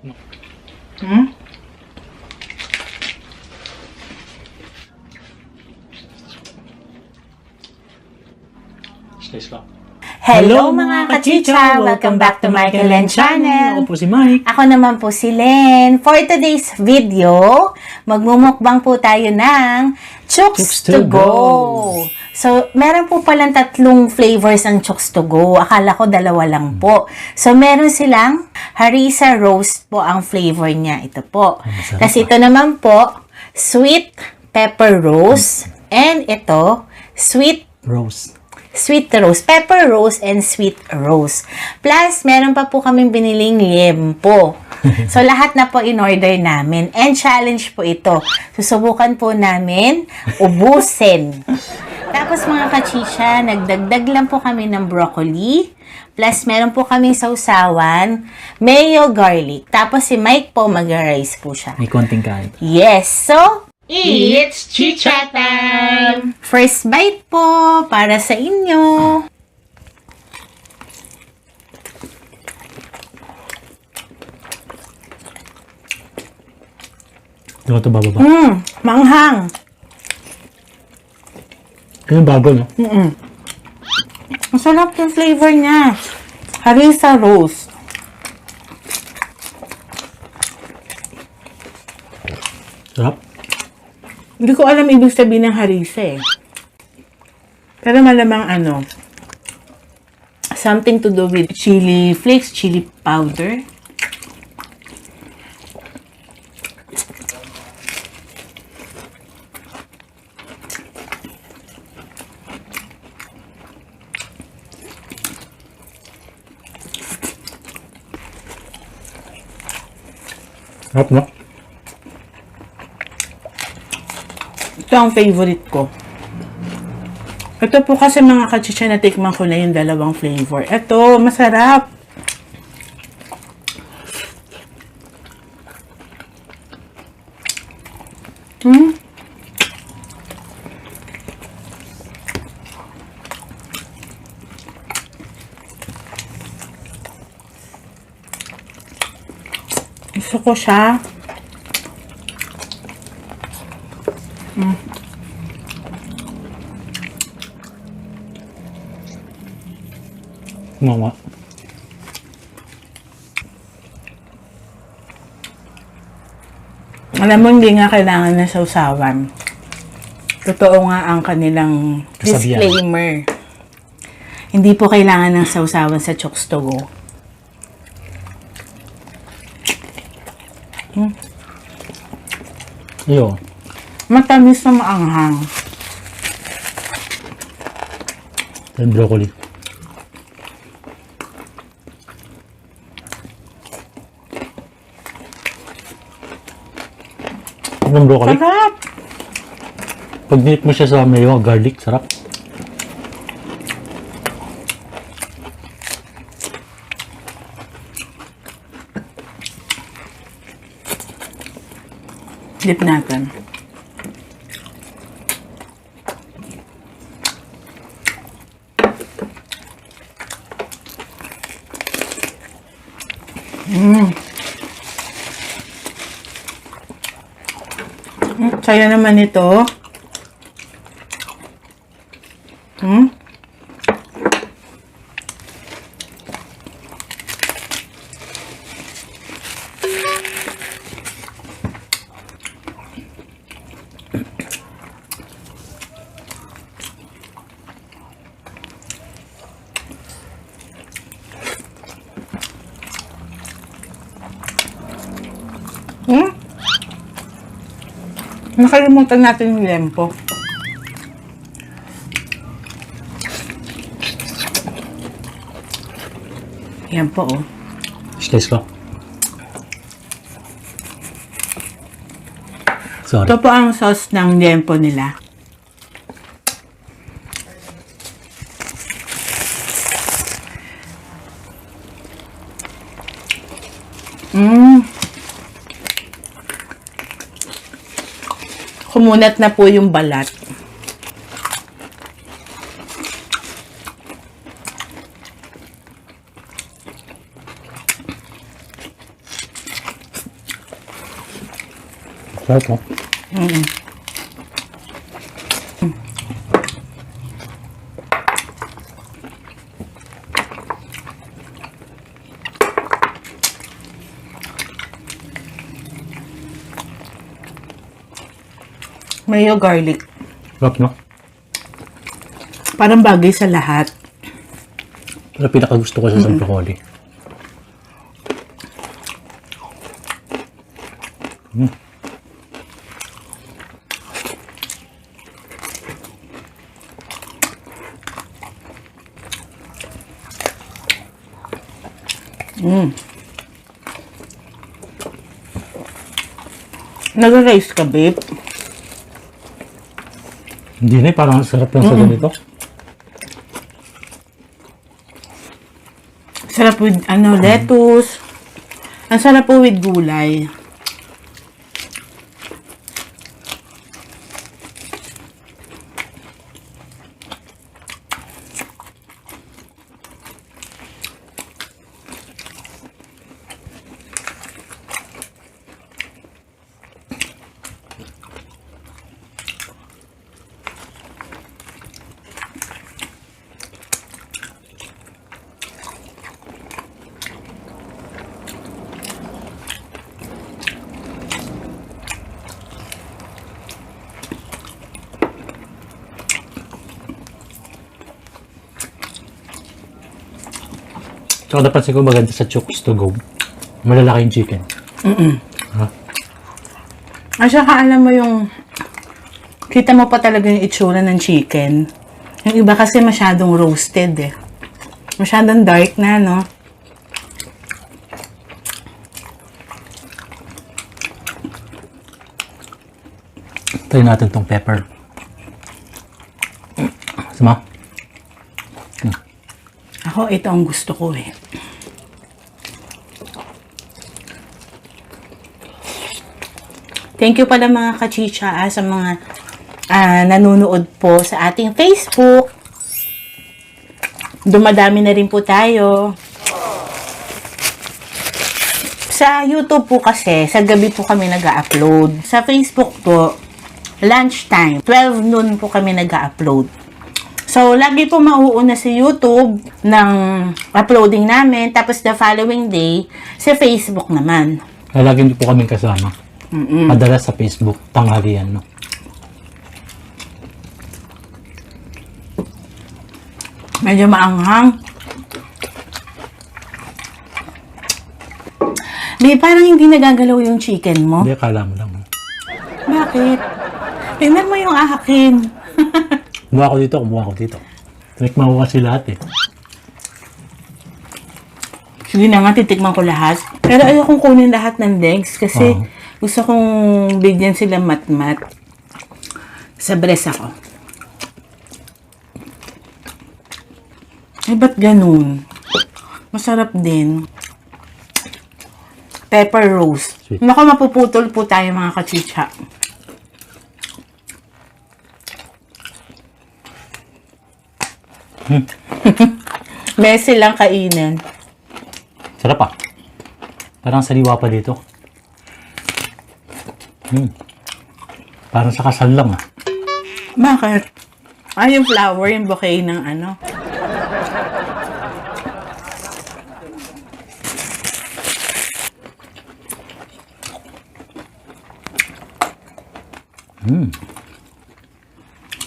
Hmm? Hello mga kachicha! Welcome back to Michael Len Channel. Ako po si Mike. Ako naman po si Len. For today's video, magmumukbang po tayo ng Chooks to Go. So, meron po palang 3 flavors ang Chooks to Go. Akala ko 2 lang po. So, meron silang Harissa Roast po ang flavor niya. Ito po. Kasi ito naman po, Sweet Pepper Roast. And ito, Sweet roast, pepper roast, and sweet roast. Plus, meron pa po kaming biniling liempo. So, lahat na po in-order namin. And challenge po ito. Susubukan po namin ubusin. Tapos mga kachisha, nagdagdag lang po kami ng broccoli. Plus, meron po kaming sausawan, mayo garlic. Tapos si Mike po mag-rice po siya. May konting kain. Yes, so It's Chicha time! first bite po para sa inyo. Diba ito bababa? Manghang. Yung bago, no? Ang sarap yung flavor niya. Harissa Roast. Sarap. Hindi ko alam ibig sabihin ng harissa eh. Pero malamang something to do with chili flakes, chili powder. Sarap, no? Ito ang favorite ko. Ito po kasi mga kachicha na tikman ko na yung 2 flavor. Ito, masarap. Gusto ko siya. Mama. Alam mo, hindi nga kailangan ng sausawan. Totoo nga ang kanilang Kasabihan. disclaimer. Hindi po kailangan ng sausawan sa Chooks to Go. Iyo. Matamis na maanghang. Yung broccoli. Yung broccoli. Sarap! Pag nit mo siya sa mayo, garlic, sarap. Dip natin. Saya naman ito. Nakalimutan natin yung liempo. Yan po, oh. Slice ko. Sorry. Ito po ang sauce ng liempo nila. Kumunat na po yung balat. Sarap po. Mayo garlic. Sarap, no? Parang bagay sa lahat. Pero pinakagusto ko sa broccoli. Nag-rice ka, babe? Hindi na, parang sarap lang sa ganito. Sarap with, lettuce. Ang sarap po with gulay. Tsaka napansin ko maganda sa Chooks to Go. Malalaki yung chicken. Ha? At saka alam mo yung, kita mo pa talaga yung itsura ng chicken. Yung iba kasi masyadong roasted eh. Masyadong dark na, no? Try natin tong pepper. Sama? Ako, ito ang gusto ko eh. Thank you pala mga kachicha sa mga nanonood po sa ating Facebook. Dumadami na rin po tayo. Sa YouTube po kasi, sa gabi po kami nag-upload. Sa Facebook po, lunchtime, 12 noon po kami nag-upload. So, lagi po mauuna sa YouTube ng uploading namin. Tapos the following day, sa Facebook naman. Lagi niyo po kaming kasama. Madalas sa Facebook, tanghalian, no? Medyo maanghang. May parang hindi nagagalaw yung chicken mo. Hindi, akala mo lang. Bakit? Tingnan mo yung akin. Kumuha ko dito. Tinikman ko kasi lahat eh. Sige na nga, titikman ko lahat. Pero ayokong kunin lahat ng legs kasi gusto kong bigyan sila mat-mat. Sa breast ako. Eh, ba't ganun? Masarap din. Pepper roast. Sweet. Naku, mapuputol po tayo mga kachicha. Messy lang kainin. Sarap ah. Parang saliwa pa dito. Parang sa kasal lang ah. Bakit? Ay, yung flower, yung bouquet ng ano.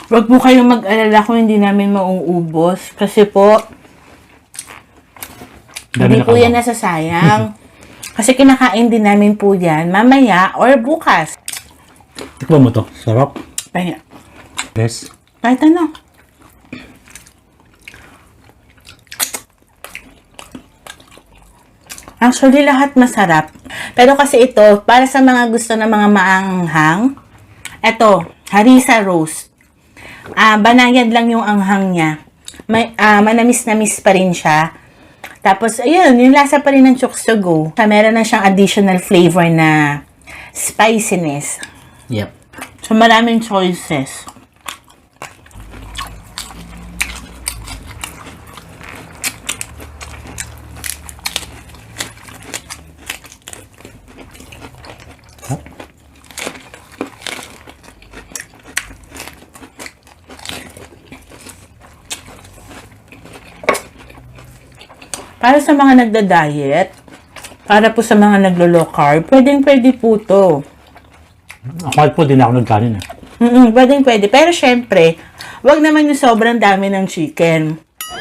Wag po kayong mag-alala kung hindi namin mauubos. Kasi po, hindi po yan nasasayang. Kasi kinakain din namin po yan mamaya or bukas. Tikman mo to. Sarap. Kaya, Yes. kahit ano. Actually, lahat masarap. Pero kasi ito, para sa mga gusto ng mga maanghang, ito, harissa roast. Banayad lang yung anghang niya. May, manamis-namis pa rin siya. Tapos, ayun, yung lasa pa rin ng Chooks to Go. Meron na siyang additional flavor na spiciness. Yep. So, maraming choices. Para sa mga nagda-diet, para po sa mga naglo-low carb, pwede po to. Ako po, din ako nagkanin. Pwede. Pero syempre, wag naman yung sobrang dami ng chicken.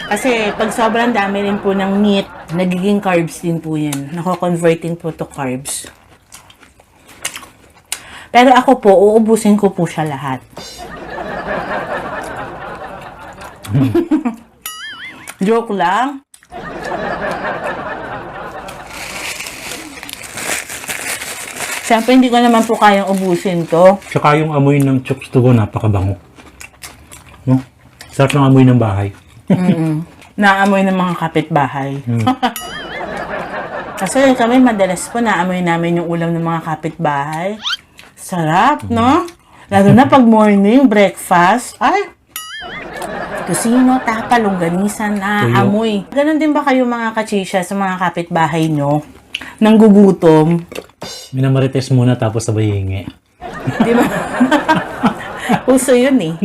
Kasi pag sobrang dami rin po ng meat, nagiging carbs din po yan. Nako-converting po to carbs. Pero ako po, uubusin ko po siya lahat. Joke lang. Siyempre, hindi ko naman po kayang ubusin to. Tsaka yung amoy ng Chokes to Go, napakabango. No? Sarap ng amoy ng bahay. Naamoy ng mga kapitbahay. Kasi kami madalas po naamoy namin yung ulam ng mga kapitbahay. Sarap, no? Lalo na pag morning, breakfast. Ay! Kusino, tapa, longganisan, amoy. Ganon din ba kayo mga kachisya sa mga kapitbahay nyo? Nang gugutom? Minamarites muna tapos sabay hingi. Di ba? Uso yun eh.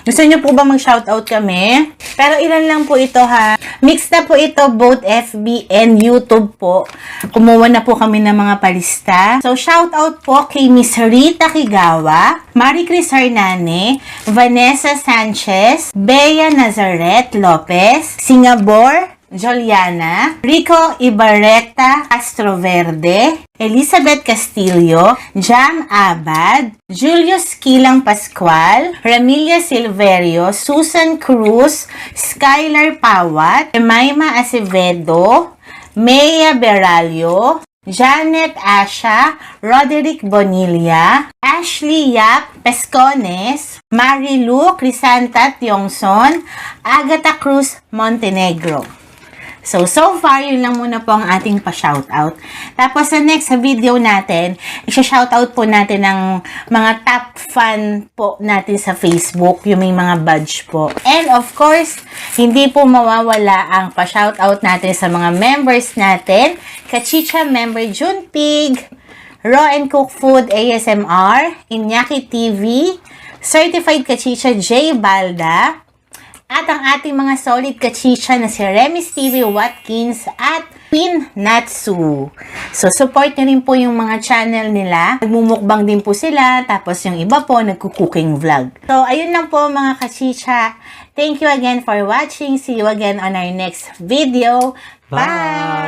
Gusto niyo po ba mag-shoutout kami? Pero ilan lang po ito ha. Mix na po ito both FB and YouTube po. Kumuha na po kami ng mga palista. So shoutout po kay Miss Rita Kigawa, Marie Cris Hernane, Vanessa Sanchez, Bea Nazaret Lopez, Singapore, Juliana, Rico Ibarreta Astroverde, Elizabeth Castillo, Jam Abad, Julius Kilang Pascual, Ramilia Silverio, Susan Cruz, Skylar Pawat, Jemima Acevedo, Mea Beralio, Janet Asha, Roderick Bonilla, Ashley Yap Pescones, Marilu Crisanta Tiongson, Agatha Cruz Montenegro. So far, yun lang muna po ang ating pa-shoutout. Tapos sa next video natin, isa-shoutout po natin ng mga top fan po natin sa Facebook, yung may mga badge po. And of course, hindi po mawawala ang pa-shoutout natin sa mga members natin. Kachicha member Junpig, Raw and Cook Food ASMR, Iñaki TV, Certified Kachicha J. Balda, at ang ating mga solid kachicha na si Remis TV Watkins at Queen Natsu. So, support nyo rin po yung mga channel nila. Nagmumukbang din po sila. Tapos yung iba po, nagkukuking vlog. So, ayun lang po mga kachicha. Thank you again for watching. See you again on our next video. Bye!